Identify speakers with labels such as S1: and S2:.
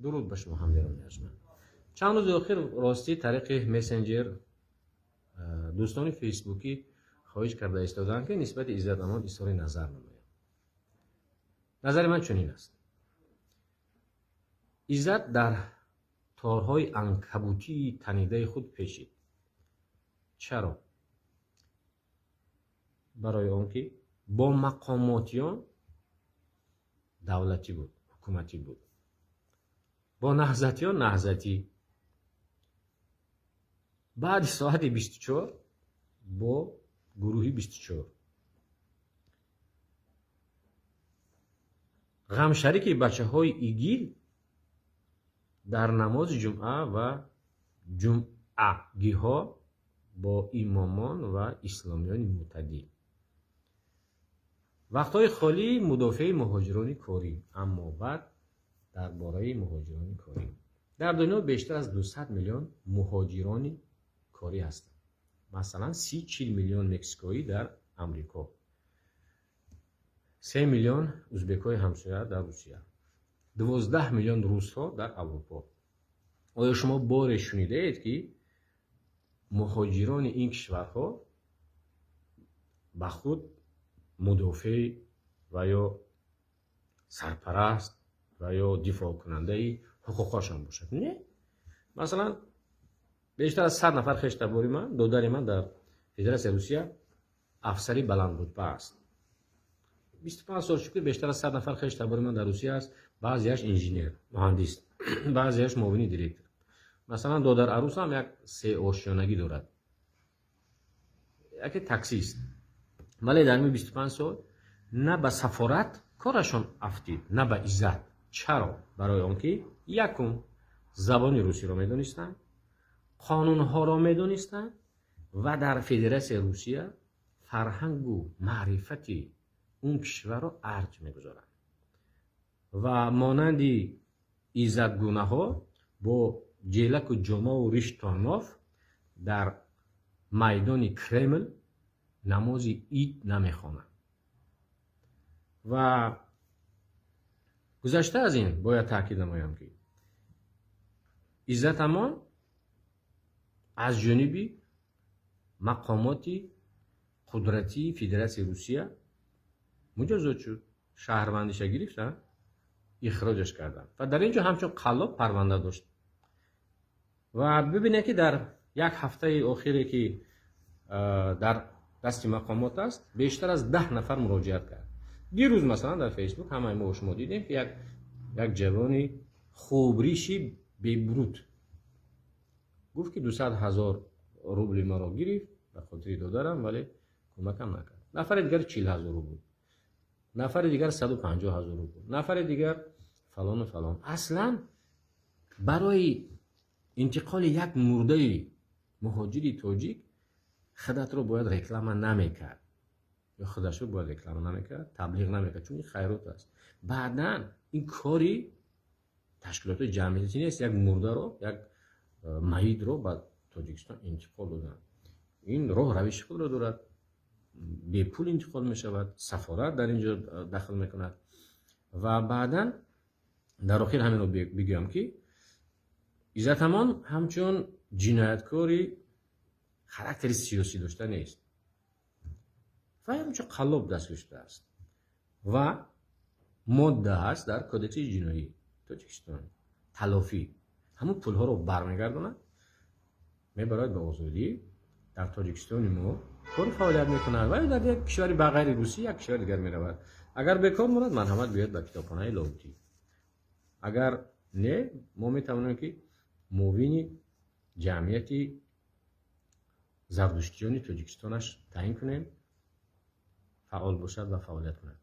S1: درود به شما همدیگران ارجمند. چند روز اخیر راستی طریق مسنجر دوستان فیسبوکی خواهش کرده ایستادند که نسبت عزت امان اظهار نظر نمایم. نظر من چنین است: عزت در تارهای عنکبوتی تنیده خود پیچید. چرا؟ برای آنکه با مقاماتیان دولتی بود، حکومتی بود، با نهضتیان نهضتی، بعد ساعت 24 با گروهی 24، غم شریک بچه های ایگیل در نماز جمعه و جمعگی ها با امامان و اسلامیان معتدی، وقتهای خالی مدافع مهاجران کاری. اما بعد درباره مهاجران کاری، در دنیا بیشتر از 200 میلیون مهاجران کاری هستند. مثلا 30-40 میلیون مکزیکایی در امریکا، 3 میلیون ازبکای همسایه در روسیه، 12 میلیون روس ها در اروپا. آیا شما بار شنیده اید که مهاجران این کشورها به خود مدافع و یا سرپرست و یا دفاع کننده حقوقشان باشد؟ نه. مثلا بیشتر از 100 نفر خشتباری من، دادر من در فدراسیون روسیه افسری بلند رتبه است. 25 سال شد که بیشتر از 100 نفر خشتباری من در روسیه است. بعضیش انجینیر، مهندس، بعضیش معاون دیرکتور. مثلا دادر عروس هم یک 3 آشیانگی دارد، یک تاکسی است. ولی در این 25 سال نه به سفارت کارشان افتید، نه به عزت. چرا؟ برای آنکه یکم زبان روسی را میدونستند، قانون ها را میدونستند و در فدراسیون روسیه فرهنگ و معرفتی اون کشور را ارج میگذارند و مانند عزتگونه ها با جلک و جامه و ریشتانوف در میدان کرمل نماز عید نمیخوانند. و گذشته از این باید تاکید نمایم که عزت امان از جانب مقامات قدرتی فدراسیون روسیه مجازات شد، شهروندیش گرفتن، اخراجش کردن و در اینجا همچون قلاب پرونده داشت. و ببینید که در یک هفته اخیری که در دست مقامات است، بیشتر از 10 نفر مراجعت کرد. دیروز مثلا در فیسبوک همه ما شما دیدیم که یک جوانی خوبریشی ببروت گفت که 200,000 روبل مرا گرفت به خاطر دادرم، ولی کمکم نکرد. نفر دیگر 40,000 روبل، نفر دیگر 150,000 روبل، نفر دیگر فلان و فلان. اصلا برای انتقال یک مرده مهاجری تاجیک خودت رو باید رکلام نمیکرد، یا خودش رو باید رکلام نمیکرد، تبلیغ نمیکرد، چون این خیرات است. بعداً این کاری تشکیلات جمعیتی نیست، یک مرده رو، یک میت رو به تاجیکستان انتقال دادن. این راه روش خود رو دارد، به پول انتقال می شود، سفارت در اینجا دخل میکند. و بعداً در آخر همین رو بگم که عزت امان همچون جنایتکاری خاراکتر سیاسی داشته نیست و همچون قلاب دست گرفته است و ماده هست در کدکس جنایی تاجیکستان تلافی همون پول ها رو برمیگردونه، میبرد به آزادی در تاجیکستان ما کار فعالیت میکنه و در یک کشوری بغیر روسیه یک کشور دیگر میرود. اگر بیکار مورد مرحمت بیاد به کتابخانه لاوتی، اگر نه ما میتوانیم که معاون جمعیتی زردشتیانی تاجیکستانش تعیین کنیم، فعال باشد و فعالیت کند.